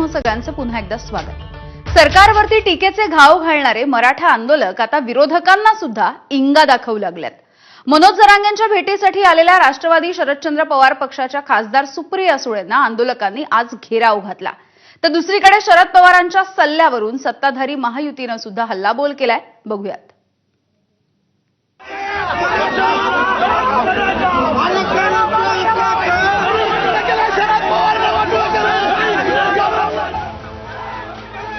तुम्हा सगळ्यांचं पुन्हा एकदा स्वागत। सरकारवरती टीकेचे घाव घालणारे मराठा आंदोलक आता विरोधकांना सुद्धा इंगा दाखवू लागलेत। मनोज जरांगेंच्या भेटीसाठी आलेल्या राष्ट्रवादी शरदचंद्र पवार पक्षाच्या खासदार सुप्रिया सुळेंना आंदोलकांनी आज घेराव घातला। तर दुसरीकडे शरद पवारांच्या सल्ल्यावरून सत्ताधारी महायुतीने सुद्धा हल्लाबोल केलाय। बघूयात।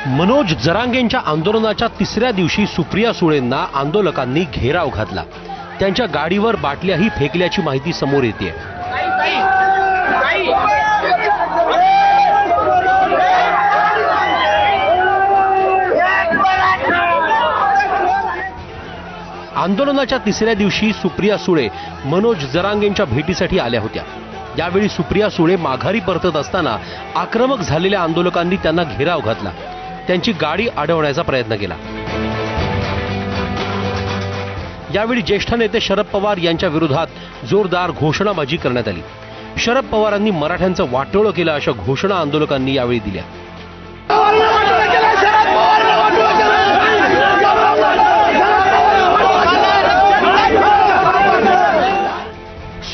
मनोज जरांगेंच्या आंदोलनाच्या तिसऱ्या दिवशी सुप्रिया सुळेंना आंदोलकांनी घेराव घातला। त्यांच्या गाडीवर बाटल्याही फेकल्याची माहिती समोर येते। आंदोलनाच्या तिसऱ्या दिवशी सुप्रिया सुळे मनोज जरांगेंच्या भेटीसाठी आल्या होत्या। यावेळी सुप्रिया सुळे माघारी परतत असताना आक्रमक झालेल्या आंदोलकांनी त्यांना घेराव घातला। त्यांची गाडी अडवण्याचा प्रयत्न केला। यावेळी ज्येष्ठ नेते शरद पवार यांच्या विरोधात जोरदार घोषणाबाजी करण्यात आली। शरद पवारांनी मराठ्यांचं वाटोळं केलं अशा घोषणा आंदोलकांनी यावेळी दिल्या।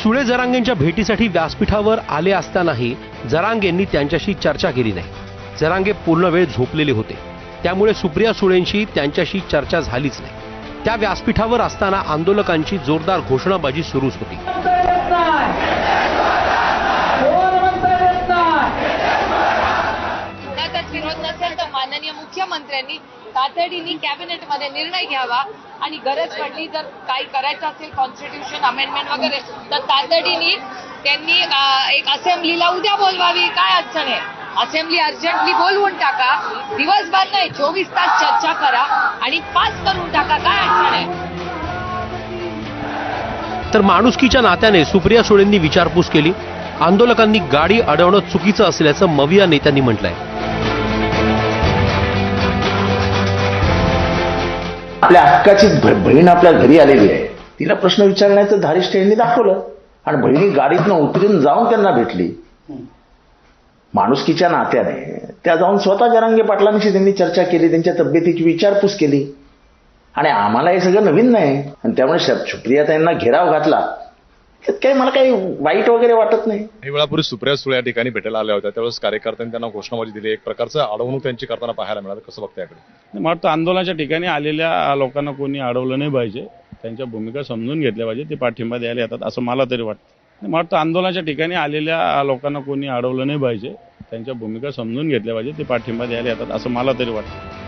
सुळे जरांगेंच्या भेटीसाठी व्यासपीठावर आले असतानाही जरांगेंनी त्यांच्याशी चर्चा केली नाही। जरांगे पूर्ण वेळ झोपलेले होते, त्यामुळे सुप्रिया सुळेंशी त्यांच्याशी चर्चा झालीच नाही। त्या व्यासपीठावर असताना आंदोलकांची जोरदार घोषणाबाजी सुरूच होती। विरोध नसेल तर माननीय मुख्यमंत्र्यांनी तातडीने कॅबिनेटमध्ये निर्णय घ्यावा आणि गरज पडली जर काही करायचं असेल कॉन्स्टिट्यूशन अमेंडमेंट वगैरे तर तातडीने त्यांनी एक असेंब्लीला उद्या बोलवावी। काय अडचण आहे? असेंब्ली अर्जंटली बोलवून टाका, दिवसभर नाही 24 तास चर्चा करा आणि पास करून टाका। काय अडचण आहे? तर माणुसकीच्या नात्याने सुप्रिया सुळेंनी विचारपूस केली। आंदोलकांनी गाडी अडवणं चुकीचं असल्याचं मविया नेत्यांनी म्हटलंय। आपल्या हक्काची बहीण आपल्या घरी आलेली आहे, तिला प्रश्न विचारण्याचं धारिष्ठ यांनी दाखवलं आणि बहिणी गाडीतनं उतरून जाऊन त्यांना भेटली। माणुसकीच्या नात्याने त्या जाऊन स्वतः जरांगे पाटलांशी त्यांनी चर्चा केली, त्यांच्या तब्येतीची विचारपूस केली आणि आम्हाला हे सगळं नवीन नाही आणि त्यामुळे सुप्रिया त्यांना घेराव घातला। त्यात काही मला काही वाईट वगैरे वाटत नाही। काही वेळापूर्वी सुप्रिया सुळे या ठिकाणी भेटायला आल्या होत्या, त्यावेळेस कार्यकर्त्यांनी त्यांना घोषणाबाजी दिली, एक प्रकारचं अडवणूक त्यांची करताना पाहायला मिळालं। कसं बघता याकडे? मला वाटतं आंदोलनाच्या ठिकाणी आलेल्या लोकांना कोणी अडवलं नाही पाहिजे, त्यांच्या भूमिका समजून घेतल्या पाहिजे, ते पाठिंबा द्यायला येतात असं मला तरी वाटतं। मला वाटतं आंदोलनाच्या ठिकाणी आलेल्या लोकांना कोणी अडवलं नाही पाहिजे, त्यांच्या भूमिका समजून घेतल्या पाहिजे, ते पाठिंबा द्यायला येतात असं मला तरी वाटतं।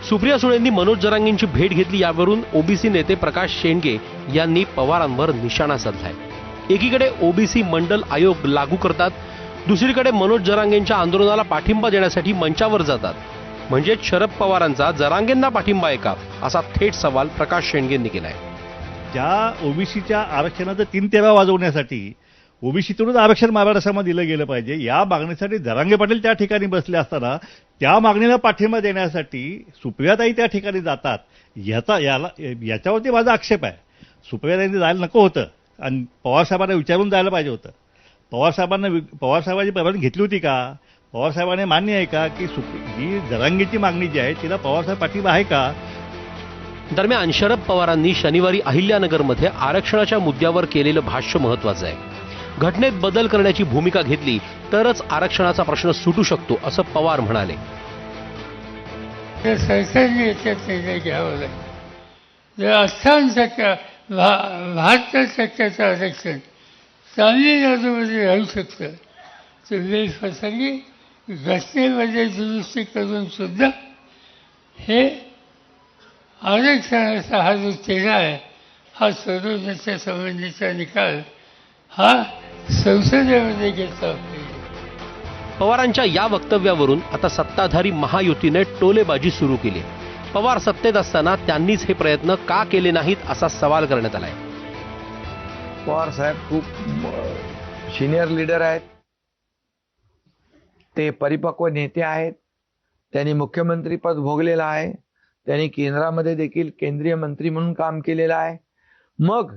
सुप्रिया सुळेंनी मनोज जरांगेंची भेट घेतली, यावरून ओबीसी नेते प्रकाश शेंडगे यांनी पवारांवर निशाणा साधलाय। एकीकडे ओबीसी मंडल आयोग लागू करतात, दुसरीकडे मनोज जरांगेंच्या आंदोलनाला पाठिंबा देण्यासाठी मंचावर जातात। म्हणजे शरद पवारांचा जरांगेंना पाठिंबा आहे का, असा थेट सवाल प्रकाश शेंडगेंनी केलाय। ज्या ओबीसीच्या आरक्षणाचं 3 तेरा वाजवण्यासाठी ओबीसीतूनच आरक्षण महाराष्ट्रामध्ये दिलं गेलं पाहिजे, या मागणीसाठी जरांगे पाटील त्या ठिकाणी बसले असताना त्या मागणीला पाठिंबा देण्यासाठी सुप्रियाताई त्या ठिकाणी जातात, याच्यावरती माझा आक्षेप आहे। सुप्रियाताईंनी जायला नको होतं आणि पवारसाहेबांना विचारून जायला पाहिजे होतं। पवारसाहेबांची परवानगी घेतली होती का? पवारसाहेबांनी मान्य आहे का की जी जरांगेची मागणी जी आहे तिला पवारसाहेब पाठिंबा आहे का? दरम्यान शरद पवारांनी शनिवारी अहिल्यानगरमध्ये आरक्षणाच्या मुद्द्यावर केलेलं भाष्य महत्वाचं आहे। घटनेत बदल करण्याची भूमिका घेतली तरच आरक्षणाचा प्रश्न सुटू शकतो, असं पवार म्हणाले। सरकारने याच्यात निर्णय घ्यावा लागेल। जर 72% आरक्षण तामिळनाडूमध्ये राहू शकतं तर वेळप्रसंगी घटनेमध्ये दुरुस्ती करून सुद्धा हे आरक्षणाचा हा जो तेढा आहे, हा सोडवण्याच्या संबंधीचा निकाल हा संसदेमध्ये घेतला पाहिजे। पवारांच्या या वक्तव्यावरून आता सत्ताधारी महायुतीने टोलेबाजी सुरू केली। पवार सत्तेत असताना त्यांनीच हे प्रयत्न का केले नाहीत, असा सवाल करण्यात आलाय। पवार साहेब खूप सिनियर लीडर आहेत, ते परिपक्व नेते आहेत, त्यांनी मुख्यमंत्री पद भोगलेलं आहे, त्यांनी केंद्रामध्ये देखील केंद्रीय मंत्री म्हणून काम केलेलं आहे। मग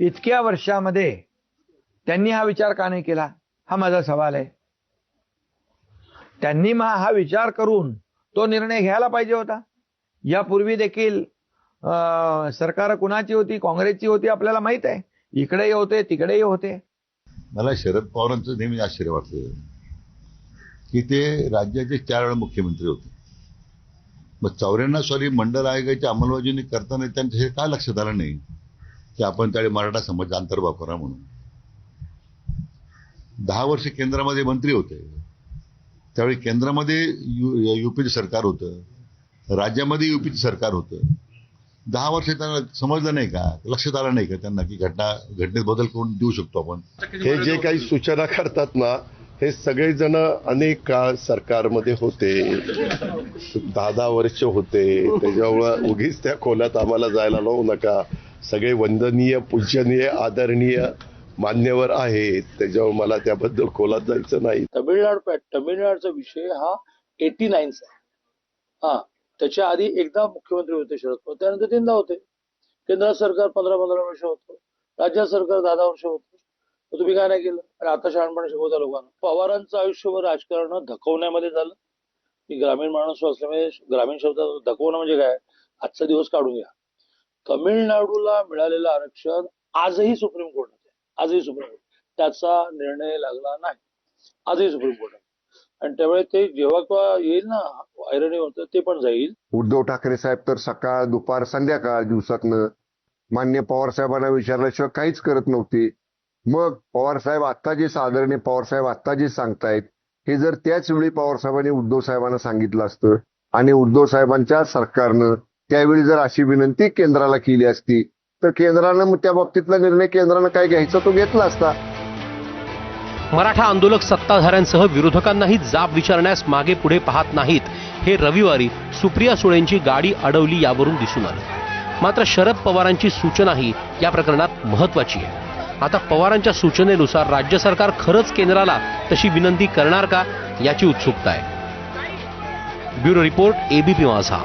इतक्या वर्षामध्ये त्यांनी हा विचार का नाही केला, हा माझा सवाल आहे। त्यांनी हा विचार करून तो निर्णय घ्यायला पाहिजे होता. यापूर्वी देखील सरकार कुणाची होती, काँग्रेसची होती आपल्याला माहित आहे. इकडेही होते तिकडेही होते. मला शरद पवारांचं नेहमी आश्चर्य वाटतं की ते राज्याचे 4 वेळा मुख्यमंत्री होते. मग 94 साली मंडल आयोगाची अंमलबजावणी करताना त्यांच्या हे काय लक्षात आलं नाही की आपण त्यावेळी मराठा समाज अंतर्भाव करा म्हणून. 10 वर्ष केंद्रामध्ये मंत्री होते. त्यावेळी केंद्रामध्ये युपीचं सरकार होतं, राज्यामध्ये युपीचं सरकार होतं. 10 वर्ष त्यांना समजलं नाही का, लक्षात आलं नाही का त्यांना की घटनेत बदल करून देऊ शकतो आपण. हे जे काही सूचना करतात ना, हे सगळेजण अनेक काळ सरकारमध्ये होते, 10 वर्ष होते. त्याच्यामुळं उगीच त्या खोल्यात आम्हाला जायला लावू नका. सगळे वंदनीय, पूजनीय, आदरणीय मान्यवर आहेत. त्याच्यावर मला त्याबद्दल खोलात जायचं नाही. तमिळनाडूचा विषय हा 89चा आहे. त्याच्या आधी एकदा मुख्यमंत्री होते शरद पवार, त्यानंतर 3दा होते. केंद्रात सरकार 15-15 वर्ष होतं, राज्यात सरकार 10 वर्ष होतं. तुम्ही काय नाही केलं आणि आता शहाणपणे शिकवता लोकांना. पवारांचं आयुष्यभर राजकारण धकवण्यामध्ये झालं. मी ग्रामीण माणूस असल्यामुळे ग्रामीण शब्दात धकवणं म्हणजे काय, आजचा दिवस काढून घ्या. तमिळनाडूला मिळालेलं आरक्षण आजही सुप्रीम कोर्टात आहे. आजही सुप्रीम कोर्ट त्याचा निर्णय लागला नाही. आजही सुप्रीम कोर्टात. आणि त्यामुळे ते जेव्हा केव्हा येईल ना ऐरणी होतं ते पण जाईल. उद्धव ठाकरे साहेब तर सकाळ दुपार संध्याकाळ दिवसातनं मान्य पवार साहेबांना विचारल्याशिवाय काहीच करत नव्हते. मग पवार साहेब आत्ता जे आदरणीय पवार साहेब आत्ता जे सांगतायत हे जर त्याच वेळी पवार साहेबांनी उद्धव साहेबांना सांगितलं असतं आणि उद्धव साहेबांच्या सरकारनं त्यावेळी जर अशी विनंती केंद्राला केली असती तर केंद्रानं त्या बाबतीतला निर्णय केंद्रानं काय घ्यायचा तो घेतला असता. मराठा आंदोलक सत्ताधाऱ्यांसह विरोधकांनाही जाब विचारण्यास मागे पुढे पाहत नाहीत. हे रविवारी सुप्रिया सुळेंची गाडी अडवली यावरून दिसून आलं. मात्र शरद पवारांची सूचनाही या प्रकरणात महत्वाची आहे. आता पवारांच्या सूचनेनुसार राज्य सरकार खरंच केंद्राला तशी विनंती करणार का याची उत्सुकता आहे. ब्युरो रिपोर्ट, एबीपी माझा.